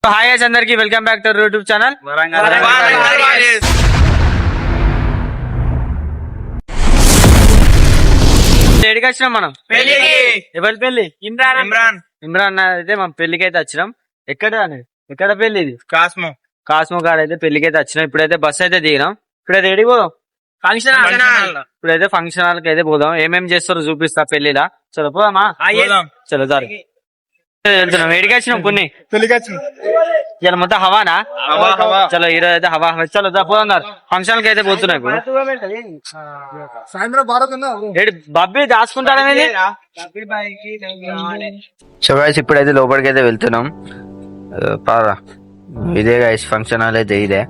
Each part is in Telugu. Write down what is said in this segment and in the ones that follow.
హాయ్ అందరికి welcome back to YouTube channel. ఎక్కడికి వచ్చినాం మనం? ఎవరి పెళ్లి? ఇమ్రాన్ అయితే మనం పెళ్లికి అయితే వచ్చినాం. ఎక్కడ పెళ్లి ఇది? కాస్మో కాడ అయితే పెళ్లికి అయితే వచ్చినాం. ఇప్పుడైతే బస్ అయితే దిగినాం. ఇప్పుడైతే రెడీ పోదాం ఇప్పుడైతే ఫంక్షన్ హాల్ కి అయితే పోదాం. ఏమేమి చేస్తారో చూపిస్తా పెళ్లిలా. చలో పోదామా? చలో దారి వెళ్తున్నాం. ఎడికి వచ్చినాం కొన్ని ఇలా మొత్తం హవానా? చలో ఈరోజు అయితే హవా. చలో పోదాం ఫంక్షన్ కి అయితే పోతున్నాయి. ఇప్పుడు బబ్బీ దాచుకుంటాడనేది. సో గైస్ ఇప్పుడైతే లోపలికి అయితే వెళ్తున్నాం. పారా ఇదే గైస్ ఫంక్షన్ హాల్ అయితే ఇదే.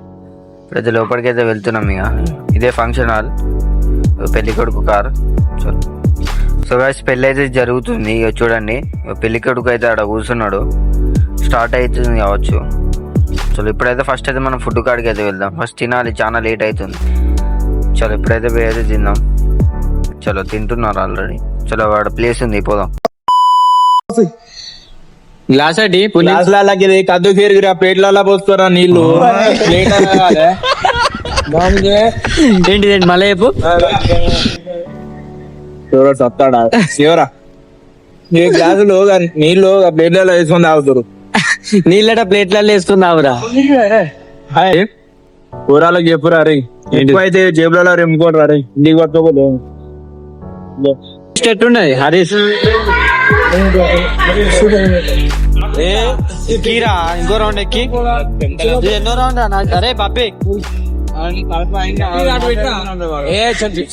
ఇప్పుడైతే లోపలికి అయితే వెళ్తున్నాం. ఇక ఇదే ఫంక్షన్ హాల్, పెళ్లి కొడుకు కారు. సో గైస్ పెళ్లి అయితే జరుగుతుంది. ఇక చూడండి పెళ్లి కొడుకు అయితే ఆడ కూర్చున్నాడు. స్టార్ట్ అవుతుంది కావచ్చు. చలో ఇప్పుడైతే ఫస్ట్ అయితే మనం ఫుడ్ కాడికి అయితే వెళ్దాం. ఫస్ట్ తినాలి, చాలా లేట్ అవుతుంది. చలో ఇప్పుడైతే పోయి అయితే తిందాం. చలో తింటున్నారు ఆల్రెడీ. చలో వాడు ప్లేస్ ఉంది, పోదాం. గ్లాస్ అడ్డి కద్దు ఫేరుగిరా ప్లేట్లలో పోసుకోరా నీళ్లు. ఏంటిదేంటి మళ్ళీ చెప్పు. సత్తాడా శివరా ఈ గ్లాసులు నీళ్లు ప్లేట్లలో వేసుకొని తాగుతారు. నీళ్ళట ప్లేట్లలో వేసుకుందావురా. కూరలకు చెప్పురా రే. అయితే జేబులలో రెమ్ముకోరా రే. ఇంటికి పట్టుకోదు ఎట్టున్నది హరీష్? కీరా ఇంకో రౌండ్ ఎక్కి ఎన్నో రౌండ్? అరే బాబీ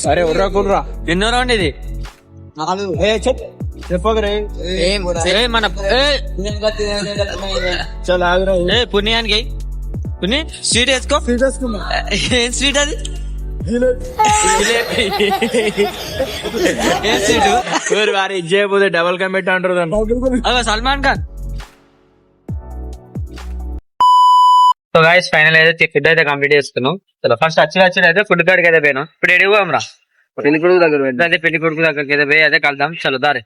సరే ఉర్రా కుర్రా. ఎన్నో రౌండ్ ఇది? చెప్పగరే మన పుణ్యానికి పుణ్య స్వీట్ వేసుకో. ఏం స్వీట్ అది? ఏం స్వీట్? వారి ఇచ్చేయకపోతే డబల్ కమిట్ అంటారు. Salman Khan. So guys final అయితే ఫుడ్ అయితే కంప్లీట్ చేసుకున్నాం. చలో ఫస్ట్ వచ్చి అయితే ఫుడ్ కాడికి అయితే పోయినాం. ఇప్పుడు ఎడిపోయాం రా పెళ్లి కొడుకు దగ్గర. అదే పెళ్లి కొడుకు దగ్గరికి అయితే పోయి అదే కలుద్దాం. చలో దారి.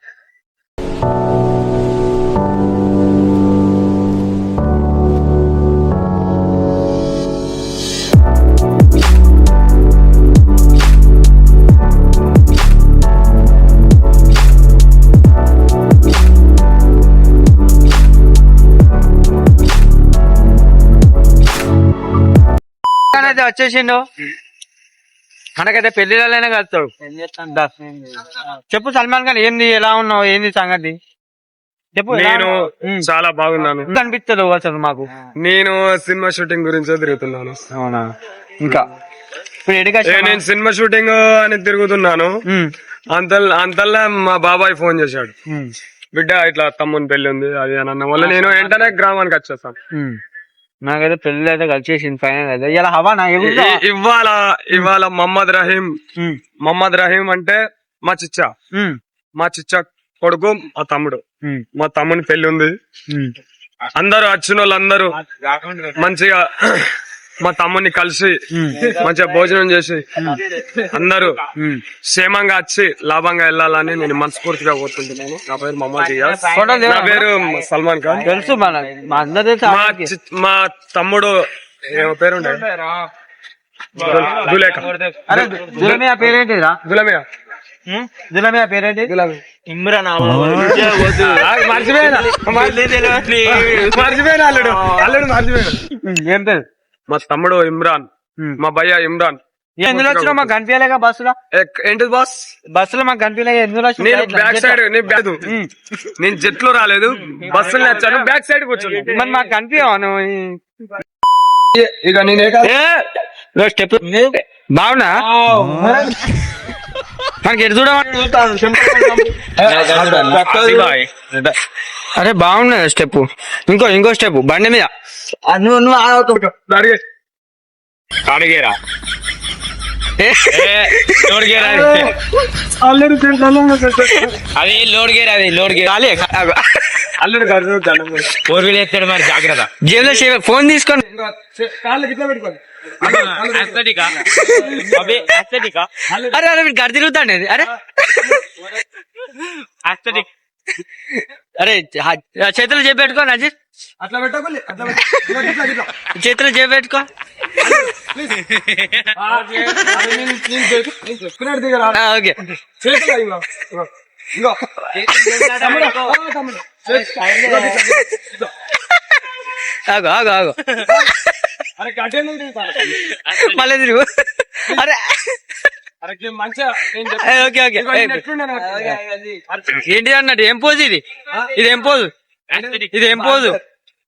అయితే వచ్చేసిండు. మనకైతే పెళ్లిళ్ళనే కలుస్తాడు. చెప్పు సల్మాన్ ఖాన్, ఏంది ఎలా ఉన్నావు, ఏంది సంగతి చెప్పు. నేను చాలా బాగున్నాను. అనిపిస్తుంది అసలు మాకు. నేను సినిమా షూటింగ్ గురించే తిరుగుతున్నాను. అవునా? ఇంకా ఇప్పుడు నేను సినిమా షూటింగ్ అని తిరుగుతున్నాను. అంతల్లా మా బాబాయ్ ఫోన్ చేశాడు, బిడ్డ ఇట్లా తమ్ముని పెళ్లి ఉంది అది అని అన్న వల్ల నేను వెంటనే గ్రామానికి వచ్చేస్తాను. నాకైతే పెళ్లి అయితే కలిసేసింది ఫైనల్ అయితే. ఇలా హవానా? ఇవాళ మహమ్మద్ రహీం అంటే మా చిచ్చా కొడుకు, మా తమ్ముడు. మా తమ్ముని పెళ్లి ఉంది. అందరూ వచ్చిన వాళ్ళందరూ మంచిగా మా తమ్ముని కలిసి మంచిగా భోజనం చేసి అందరూ క్షేమంగా వచ్చి లాభంగా వెళ్ళాలని నేను మనస్ఫూర్తిగా కోరుకుంటున్నాను. నా పేరు మహమ్మద్ రియాజ్. నా పేరు సల్మాన్ ఖాన్. తెలుసు మా తమ్ముడు పేరుండే దులమియా. పేరేంటిరా? దులమియా పేరేంటి? ఇమ్రాన్. మర్చిపోయినా అల్లుడు మర్చిపోయినా. ఏం పేరు? మా తమ్ముడు ఇమ్రాన్, మా భయ్య ఇమ్రాన్. ఎందులో వచ్చినా మాకు కనిపించలేక బస్సులో? ఏంటి బాస్? బస్సులో మాకు కనిపించలేక ఎందులో? నేను బ్యాక్ సైడ్, నేను జెట్లో రాలేదు, బస్సులో వచ్చాను, బ్యాక్ సైడ్ కూర్చోను. మరి మాకు కనిపించావు ఇక నేనే స్టెప్ బాగున్నా? మనకి ఎటు చూడమని. అరే బాగున్నా స్టెప్. ఇంకో స్టెప్ బండి మీద అడిగేరా అది లోడ్ గేర్. అది లోడ్ గేర్. అల్లుడు ఫోర్ వీల్ ఎత్తాడు మరి జాగ్రత్త. జేబులో ఫోన్ తీసుకొని అరే అరే గడి తిరుగుతాండి. అరే అరే చేతులు చేపెట్టుకో నజీర్, అట్లా పెట్టకూలి అట్లా చేతులు చేపెట్టుకో. చెప్పినట్టు దిగరా ఓకే చేతులు ఇగో ఇగో ఆగు ఆగు ఆగు, అరే కట్టే మళ్ళీ తిరుగు. అరే అరే మంచిగా ఓకే ఓకే. ఏంటి అన్నట్టు ఏం పోజు ఇది? ఇది ఏం పోజు? ఇది ఏం పోజు?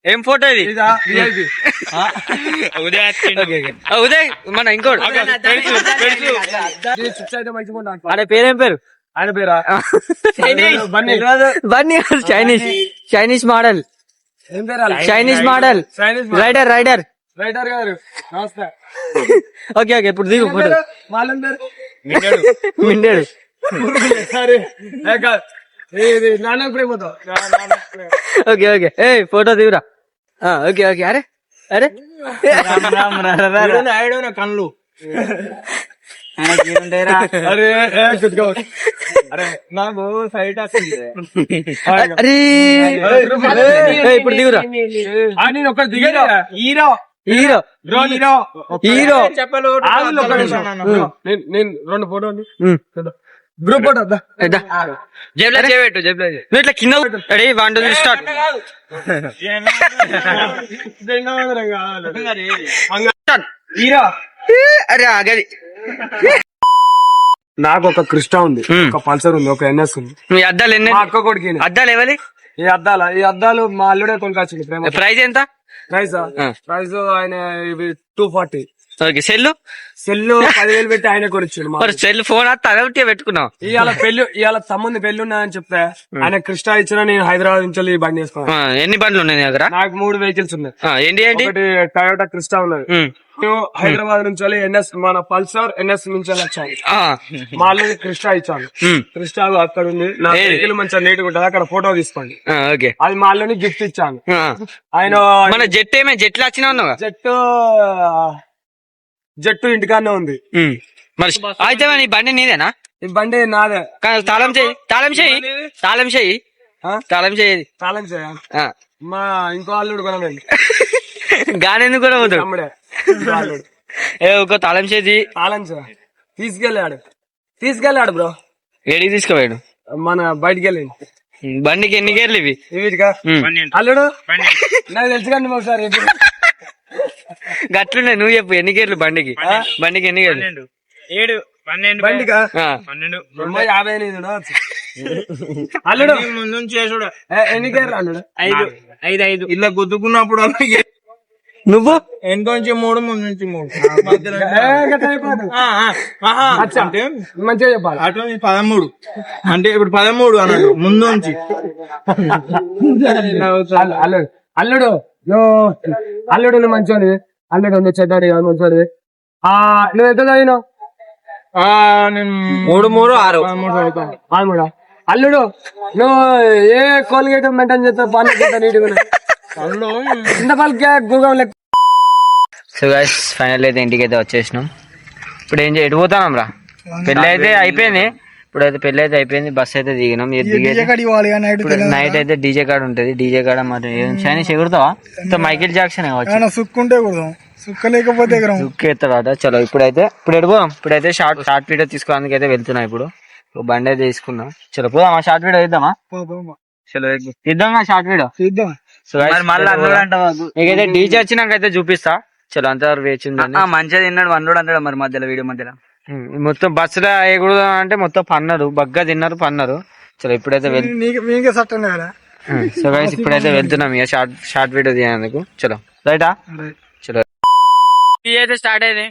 ఏం ఫోటో ఇది? ఉదయ్ మన ఇంకోటి. అరే పేరేం పేరు? ఆయన పేరా బన్నీ. చైనీస్ చైనీస్ మోడల్, ఏం పేరా Chinese model, rider rider writer గారు నమస్తే. ఓకే ఓకే ఇప్పుడు దిగు ఫోటో. మాలం పేరు మిండాడు. సరే ఇది నాన్న ప్రేమతో ఓకే ఓకే ఏ ఫోటో దిగురా. Okay okay. అరే అరే కళ్ళు అరే అరే నాకు సైట్ వస్తుంది. అరే ఇప్పుడు దిగురా. నేను ఒకటి దిగారా హీరో హీరో హీరో హీరో చెప్పలు నేను 2 ఫోటోలు గ్రూప్ ఫోటో జేబులో చేయబెట్టు, జేబులో నువ్వు ఇట్లా కింద. Ready 1 2 3 start. హీరో అరే ఆగది. నాకు ఒక క్రిస్టా ఉంది, ఒక పల్సర్ ఉంది, ఒక ఎన్ఎస్ ఉంది. మీ అద్దాలు ఎన్ని? మా అక్క కొడుకు అద్దాలు ఎవరి? ఈ అద్దాలు మా అల్లుడే కొనుకొచ్చింది. ప్రేమ ప్రైజ్ ఎంత? ప్రైజ్ ఆయన 240. ఓకే. సెల్లు సెల్లు 10,000 పెట్టి ఆయన కొనిచ్చాడు. మరి సెల్ ఫోన్ వస్తా అదొకటి పెట్టుకున్నావు. ఇవాళ తమ్ముంది పెళ్లి ఉన్నాయని చెప్తే ఆయన క్రిస్టా ఇచ్చిన నేను హైదరాబాద్ నుంచి ఈ బండి వేసుకున్నాను. ఎన్ని బండ్లు ఉన్నాయి నీ దగ్గర? నాకు 3 వెహికల్స్ ఉన్నాయి. ఏంటి ఏంటి? ఒకటి టయోటా క్రిస్టా ఉన్నది. నేను హైదరాబాద్ నుంచి ఎన్ఎస్ మన పల్సర్ ఎన్ఎస్ నుంచి వచ్చాను. మా అల్లుడి క్రిస్టా ఇచ్చాను. క్రిస్టా అక్కడ ఉంది. నా వెహికల్ మంచిగా నీట్ గా ఉంటుంది, అక్కడ ఫోటో తీసుకోండి. ఓకే. అది మా అల్లుడిని గిఫ్ట్ ఇచ్చాను. ఆయన మన జెట్ ఏమే జెట్లు వచ్చినా ఉన్నావా? జట్టు ఇంటికానే ఉంది. మరి అయితే నీ బండి నీదేనా? ఈ బండి నాదే. తాళం చేయి, తాళం చేయి, తాళం చేయి, తాళం చేయి. తాళం చేయ మా ఇంకో అల్లుడు కొనలేదు. గానెందుకు కూడా పోతాడు తమ్ముడే అల్లుడు. ఒక తాళం చేయి. తాళం చేయ తీసుకెళ్ళాడు బ్రో. ఏడికి తీసుకుపోయాడు? మన బయటికి వెళ్ళి. బండికి ఎన్ని గేర్లు ఇవి? వీటికా అల్లుడు నాకు తెలుసు కానీ ఒకసారి గట్లున్నాయి. నువ్వు చెప్పు ఎన్ని గేర్లు బండికి? బండికి ఎన్ని గేర్లు? 7 12 బండికా 12 58 అల్లుడు ముందు చేసుడు. ఎన్ని గేర్లు అల్లుడు? 5 ఇలా గుద్దుకున్నప్పుడు నువ్వు ఎంతోంచి 3 ముందు నుంచి 3 మంచిగా చెప్పాలి. అటు 13 అంటే ఇప్పుడు 13 అన్నాడు ముందు నుంచి. అల్లుడు అల్లుడు నువ్వు మంచోడి. అల్లుడు నువ్వు చెడ్డాడు మంచోడి. నువ్వు ఎంత చదివినావు? 3 3 6 13 అల్లుడు నువ్వు ఏ కోల్గేట్ మెయింటైన్ చేస్తావు? పాలు నీట్గా ఇంత పాలకి గూగం లెక్క. సో గైస్ ఫైనల్ అయితే ఇంటికి అయితే వచ్చేసినాం. ఇప్పుడు ఏం ఎటు పోతాం రా? పెళ్లి అయితే అయిపోయింది. ఇప్పుడైతే పెళ్లి అయితే అయిపోయింది. బస్ అయితే దిగినాం. ఇప్పుడు నైట్ అయితే డీజే కాడ ఉంటది. డీజే కాడ మరి చైనీస్ ఎగురుతావా? మైకేల్ జాక్సన్ సుక్కుంటే సుక్క లేకపోతే సుక్కేస్తాడట. చలో ఇప్పుడైతే ఇప్పుడు ఎడిపోదాం. ఇప్పుడైతే షార్ట్ వీడియో తీసుకోవడానికి అయితే వెళ్తున్నా. ఇప్పుడు బండి అయితే తీసుకున్నాం. చలో పోదామా? షార్ట్ వీడియో ఇద్దామా? చలో ఇద్దాం షార్ట్ వీడియో. నీకైతే డీజే వచ్చినాకైతే చూపిస్తా. చలో అంతవరకు వేచింది. మంచిగా తిన్నాడు వండు అంటాడు మరి మధ్యలో వీడియో మధ్యలో మొత్తం బస్సులో ఎగురుదా అంటే మొత్తం పన్నారు, బగ్గా తిన్నారు, పన్నారు. చలో ఇప్పుడైతే సో గైస్ ఇప్పుడైతే వెళ్తున్నాం ఇక షార్ట్ వీడియో తీయడానికి. చలో రైటా? చలో అయితే స్టార్ట్ అయింది.